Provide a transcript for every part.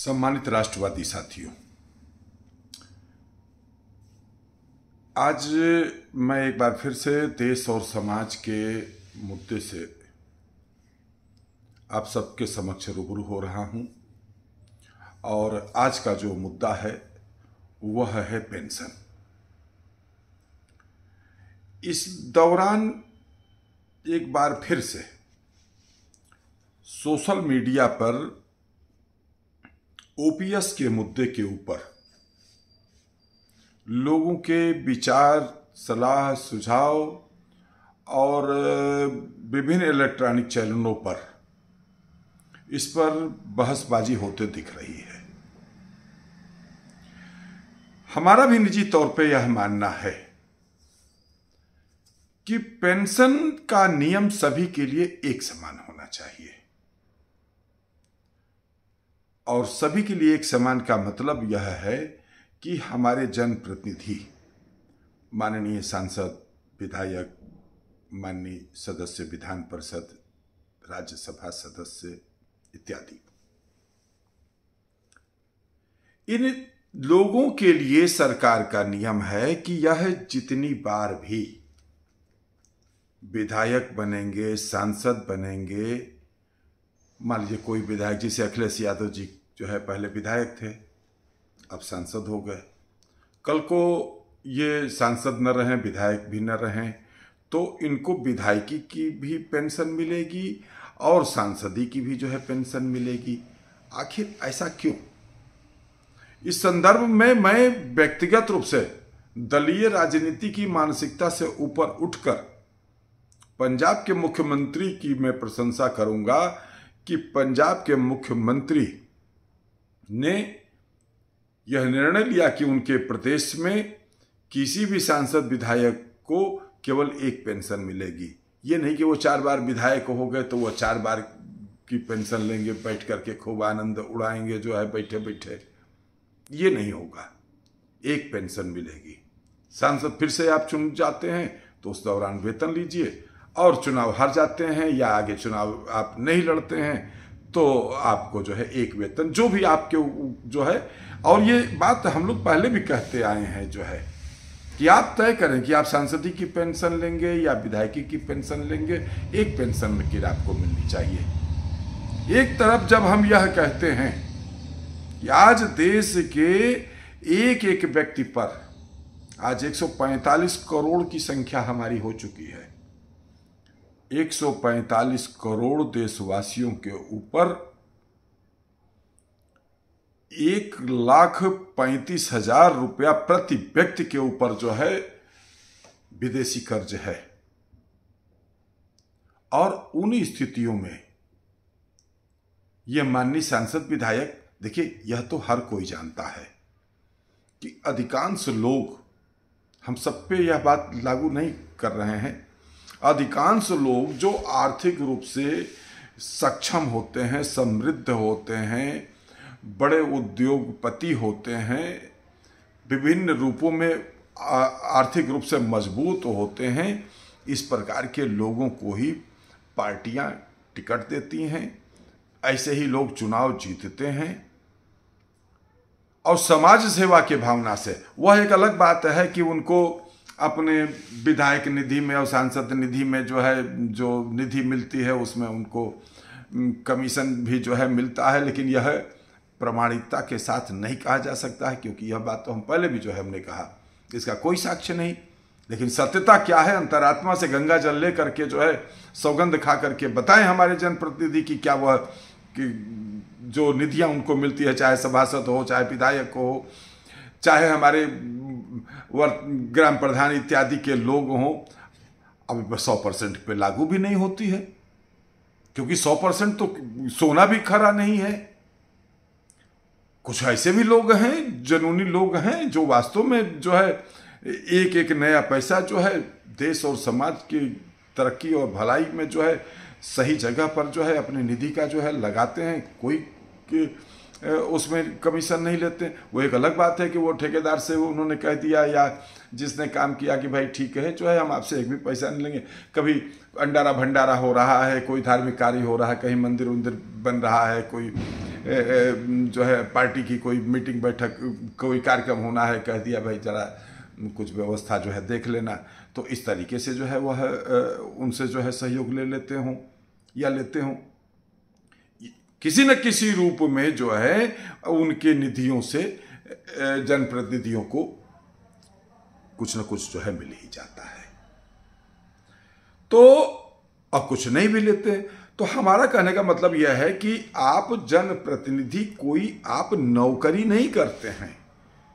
सम्मानित राष्ट्रवादी साथियों, आज मैं एक बार फिर से देश और समाज के मुद्दे से आप सबके समक्ष रूबरू हो रहा हूं। और आज का जो मुद्दा है वह है पेंशन। इस दौरान एक बार फिर से सोशल मीडिया पर ओपीएस के मुद्दे के ऊपर लोगों के विचार, सलाह, सुझाव और विभिन्न इलेक्ट्रॉनिक चैनलों पर इस पर बहसबाजी होते दिख रही है। हमारा भी निजी तौर पे यह मानना है कि पेंशन का नियम सभी के लिए एक समान होना चाहिए। और सभी के लिए एक समान का मतलब यह है कि हमारे जनप्रतिनिधि, माननीय सांसद, विधायक, माननीय सदस्य विधान परिषद, राज्यसभा सदस्य इत्यादि, इन लोगों के लिए सरकार का नियम है कि यह जितनी बार भी विधायक बनेंगे, सांसद बनेंगे, मान लीजिए कोई विधायक, जैसे अखिलेश यादव जी जो है पहले विधायक थे, अब सांसद हो गए, कल को ये सांसद न रहें, विधायक भी न रहें, तो इनको विधायकी की भी पेंशन मिलेगी और सांसदी की भी जो है पेंशन मिलेगी। आखिर ऐसा क्यों? इस संदर्भ में मैं व्यक्तिगत रूप से दलीय राजनीति की मानसिकता से ऊपर उठकर पंजाब के मुख्यमंत्री की मैं प्रशंसा करूंगा कि पंजाब के मुख्यमंत्री ने यह निर्णय लिया कि उनके प्रदेश में किसी भी सांसद, विधायक को केवल एक पेंशन मिलेगी। ये नहीं कि वो 4 बार विधायक हो गए तो वो 4 बार की पेंशन लेंगे, बैठ करके खूब आनंद उड़ाएंगे जो है बैठे बैठे। ये नहीं होगा, एक पेंशन मिलेगी। सांसद फिर से आप चुन जाते हैं तो उस दौरान वेतन लीजिए, और चुनाव हार जाते हैं या आगे चुनाव आप नहीं लड़ते हैं तो आपको जो है एक वेतन, जो भी आपके जो है। और ये बात हम लोग पहले भी कहते आए हैं जो है कि आप तय करें कि आप सांसदी की पेंशन लेंगे या विधायकी की पेंशन लेंगे, एक पेंशन की आपको मिलनी चाहिए। एक तरफ जब हम यह कहते हैं कि आज देश के एक एक व्यक्ति पर आज 145 करोड़ की संख्या हमारी हो चुकी है, 145 करोड़ देशवासियों के ऊपर 1,35,000 रुपया प्रति व्यक्ति के ऊपर जो है विदेशी कर्ज है। और उन स्थितियों में यह माननीय सांसद, विधायक, देखिए यह तो हर कोई जानता है कि अधिकांश लोग, हम सब पे यह बात लागू नहीं कर रहे हैं, अधिकांश लोग जो आर्थिक रूप से सक्षम होते हैं, समृद्ध होते हैं, बड़े उद्योगपति होते हैं, विभिन्न रूपों में आर्थिक रूप से मजबूत होते हैं, इस प्रकार के लोगों को ही पार्टियां टिकट देती हैं, ऐसे ही लोग चुनाव जीतते हैं। और समाज सेवा की भावना से, वह एक अलग बात है कि उनको अपने विधायक निधि में और सांसद निधि में जो है जो निधि मिलती है उसमें उनको कमीशन भी जो है मिलता है, लेकिन यह प्रामाणिकता के साथ नहीं कहा जा सकता है, क्योंकि यह बात तो हम पहले भी जो है हमने कहा, इसका कोई साक्ष्य नहीं। लेकिन सत्यता क्या है, अंतरात्मा से गंगा जल ले करके जो है सौगंध खा करके बताएं हमारे जनप्रतिनिधि की क्या वह कि जो निधियां उनको मिलती है, चाहे सभासद हो, चाहे विधायक हो, चाहे हमारे ग्राम प्रधान इत्यादि के लोग हों, अब 100% पे लागू भी नहीं होती है, क्योंकि 100% तो सोना भी खरा नहीं है। कुछ ऐसे भी लोग हैं, जनूनी लोग हैं, जो वास्तव में जो है एक एक नया पैसा जो है देश और समाज की तरक्की और भलाई में जो है सही जगह पर जो है अपनी निधि का जो है लगाते हैं, कोई उसमें कमीशन नहीं लेते। वो एक अलग बात है कि वो ठेकेदार से उन्होंने कह दिया या जिसने काम किया कि भाई ठीक है जो है हम आपसे एक भी पैसा नहीं लेंगे। कभी अंडारा भंडारा हो रहा है, कोई धार्मिक कार्य हो रहा है, कहीं मंदिर उंदिर बन रहा है, कोई जो है पार्टी की कोई मीटिंग बैठक कोई कार्यक्रम होना है, कह दिया भाई जरा कुछ व्यवस्था जो है देख लेना, तो इस तरीके से जो है वह उनसे जो है सहयोग ले लेते हों या लेते हों, किसी न किसी रूप में जो है उनके निधियों से जनप्रतिनिधियों को कुछ न कुछ जो है मिल ही जाता है। तो अब कुछ नहीं भी लेते, तो हमारा कहने का मतलब यह है कि आप जनप्रतिनिधि कोई आप नौकरी नहीं करते हैं,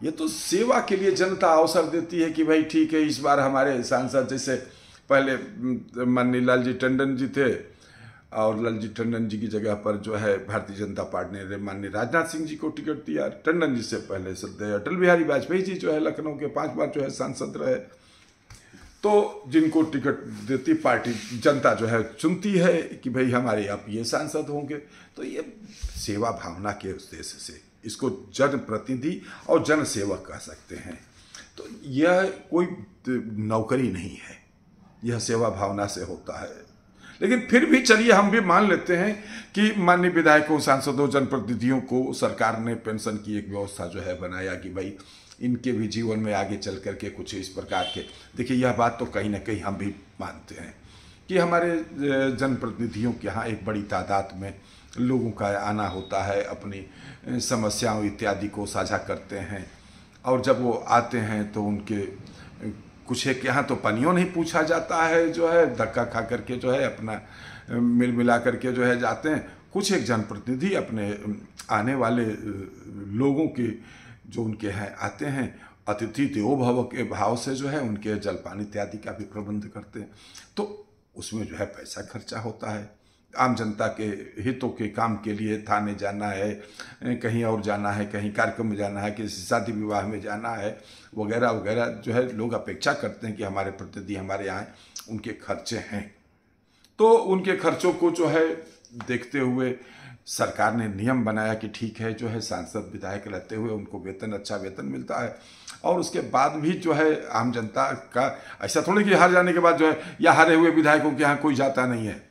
ये तो सेवा के लिए जनता अवसर देती है कि भाई ठीक है, इस बार हमारे सांसद, जैसे पहले माननीय लालजी टंडन जी थे और लालजी टंडन जी की जगह पर जो है भारतीय जनता पार्टी ने माननीय राजनाथ सिंह जी को टिकट दिया। टंडन जी से पहले श्रद्धेय अटल बिहारी वाजपेयी जी जो है लखनऊ के 5 बार जो है सांसद रहे। तो जिनको टिकट देती पार्टी, जनता जो है चुनती है कि भाई हमारे आप ये सांसद होंगे। तो ये सेवा भावना के उद्देश्य से इसको जनप्रतिनिधि और जन सेवक कह सकते हैं। तो यह कोई नौकरी नहीं है, यह सेवा भावना से होता है। लेकिन फिर भी चलिए हम भी मान लेते हैं कि माननीय विधायकों, सांसदों, जनप्रतिनिधियों को सरकार ने पेंशन की एक व्यवस्था जो है बनाया कि भाई इनके भी जीवन में आगे चल करके कुछ इस प्रकार के, देखिए यह बात तो कहीं ना कहीं हम भी मानते हैं कि हमारे जनप्रतिनिधियों के यहाँ एक बड़ी तादाद में लोगों का आना होता है, अपनी समस्याओं इत्यादि को साझा करते हैं, और जब वो आते हैं तो उनके कुछ एक यहाँ तो पनियों नहीं पूछा जाता है, जो है धक्का खा करके जो है अपना मिल मिला करके जो है जाते हैं। कुछ एक जनप्रतिनिधि अपने आने वाले लोगों के जो उनके हैं आते हैं, अतिथि देवो भव के भाव से जो है उनके जलपान इत्यादि का भी प्रबंध करते हैं। तो उसमें जो है पैसा खर्चा होता है, आम जनता के हितों के काम के लिए थाने जाना है, कहीं और जाना है, कहीं कार्यक्रम में जाना है, किसी शादी विवाह में जाना है, वगैरह वगैरह जो है लोग अपेक्षा करते हैं कि हमारे प्रतिनिधि हमारे यहाँ उनके खर्चे हैं। तो उनके खर्चों को जो है देखते हुए सरकार ने नियम बनाया कि ठीक है, जो है सांसद विधायक रहते हुए उनको वेतन, अच्छा वेतन मिलता है, और उसके बाद भी जो है आम जनता का ऐसा थोड़ी कि हार जाने के बाद जो है या हारे हुए विधायकों के यहाँ कोई जाता नहीं है।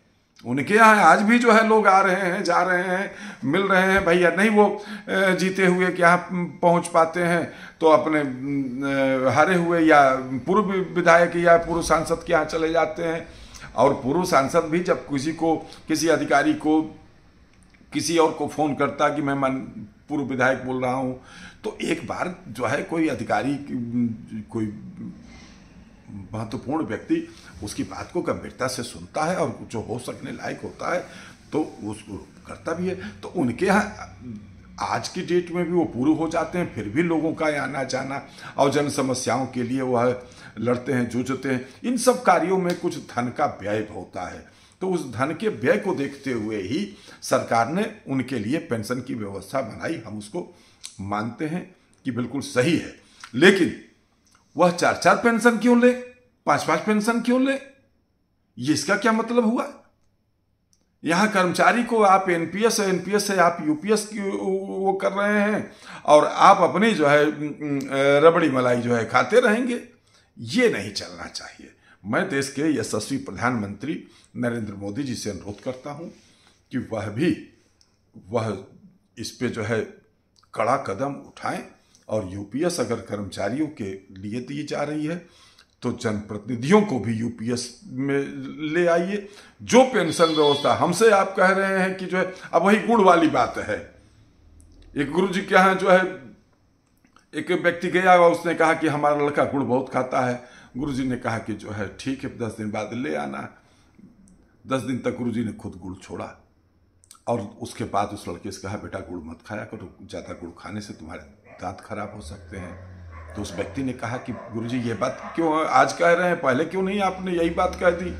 उनके यहाँ आज भी जो है लोग आ रहे हैं, जा रहे हैं, मिल रहे हैं। भैया नहीं वो जीते हुए के यहाँ पहुँच पाते हैं तो अपने हारे हुए या पूर्व विधायक या पूर्व सांसद के यहाँ चले जाते हैं। और पूर्व सांसद भी जब किसी अधिकारी को, किसी और को फ़ोन करता कि मैं पूर्व विधायक बोल रहा हूँ, तो एक बार जो है कोई अधिकारी, कोई महत्वपूर्ण व्यक्ति उसकी बात को गंभीरता से सुनता है और जो हो सकने लायक होता है तो उसको करता भी है। तो उनके यहाँ आज की डेट में भी वो पूर्व हो जाते हैं, फिर भी लोगों का आना जाना और जन समस्याओं के लिए वह लड़ते हैं, जूझते हैं। इन सब कार्यों में कुछ धन का व्यय होता है, तो उस धन के व्यय को देखते हुए ही सरकार ने उनके लिए पेंशन की व्यवस्था बनाई। हम उसको मानते हैं कि बिल्कुल सही है। लेकिन वह 4-4 पेंशन क्यों ले, 5-5 पेंशन क्यों ले, ये इसका क्या मतलब हुआ? यहां कर्मचारी को आप एनपीएस से आप यूपीएस की वो कर रहे हैं और आप अपनी जो है रबड़ी मलाई जो है खाते रहेंगे। ये नहीं चलना चाहिए। मैं देश के यशस्वी प्रधानमंत्री नरेंद्र मोदी जी से अनुरोध करता हूं कि वह इस पे जो है कड़ा कदम उठाएं और यूपीएस अगर कर्मचारियों के लिए दी जा रही है तो जनप्रतिनिधियों को भी यूपीएस में ले आइए। जो पेंशन व्यवस्था हमसे आप कह रहे हैं कि जो है, अब वही गुड़ वाली बात है। एक गुरु जी के यहाँ जो है एक व्यक्ति गया और उसने कहा कि हमारा लड़का गुड़ बहुत खाता है। गुरु जी ने कहा कि जो है ठीक है, 10 दिन बाद ले आना। 10 दिन तक गुरु जी ने खुद गुड़ छोड़ा और उसके बाद उस लड़के से कहा बेटा गुड़ मत खाया करो, ज़्यादा गुड़ खाने से तुम्हारे दांत खराब हो सकते हैं। तो उस व्यक्ति ने कहा कि गुरुजी ये बात क्यों आज कह रहे हैं, पहले क्यों नहीं आपने यही बात कह दी?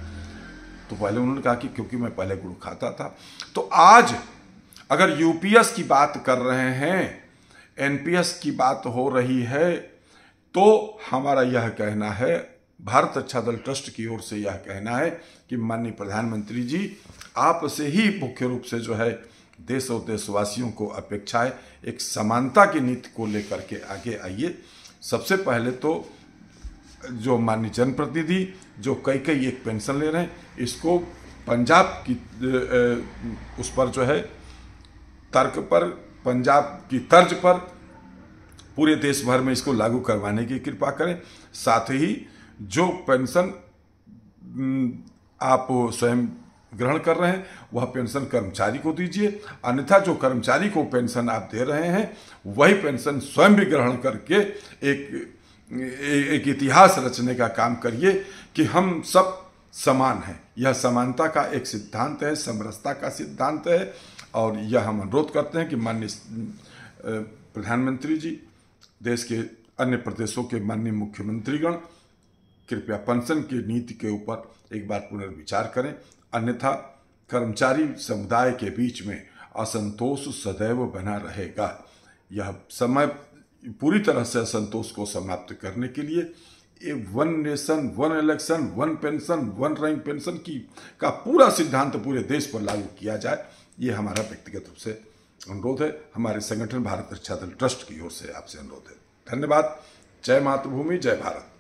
तो पहले उन्होंने कहा कि क्योंकि मैं पहले गुड़ खाता था। तो आज अगर यूपीएस की बात कर रहे हैं, एनपीएस की बात हो रही है, तो हमारा यह कहना है, भारत अच्छा दल ट्रस्ट की ओर से यह कहना है कि माननीय प्रधानमंत्री जी आपसे ही मुख्य रूप से जो है देश और देशवासियों को अपेक्षा है, एक समानता की नीति को लेकर के आगे आइए। सबसे पहले तो जो माननीय जनप्रतिनिधि जो कई एक पेंशन ले रहे हैं, इसको पंजाब की उस पर जो है तर्क पर, पंजाब की तर्ज पर पूरे देश भर में इसको लागू करवाने की कृपा करें। साथ ही जो पेंशन आप स्वयं ग्रहण कर रहे हैं वह पेंशन कर्मचारी को दीजिए, अन्यथा जो कर्मचारी को पेंशन आप दे रहे हैं वही पेंशन स्वयं भी ग्रहण करके एक इतिहास रचने का काम करिए कि हम सब समान हैं। यह समानता का एक सिद्धांत है, समरसता का सिद्धांत है। और यह हम अनुरोध करते हैं कि माननीय प्रधानमंत्री जी, देश के अन्य प्रदेशों के माननीय मुख्यमंत्रीगण कृपया पेंशन की नीति के ऊपर एक बार पुनर्विचार करें, अन्यथा कर्मचारी समुदाय के बीच में असंतोष सदैव बना रहेगा। यह समय पूरी तरह से असंतोष को समाप्त करने के लिए one nation one election one pension one rank pension का पूरा सिद्धांत पूरे देश पर लागू किया जाए, ये हमारा व्यक्तिगत रूप से अनुरोध है। हमारे संगठन भारत रक्षा दल ट्रस्ट की ओर से आपसे अनुरोध है। धन्यवाद। जय मातृभूमि, जय भारत।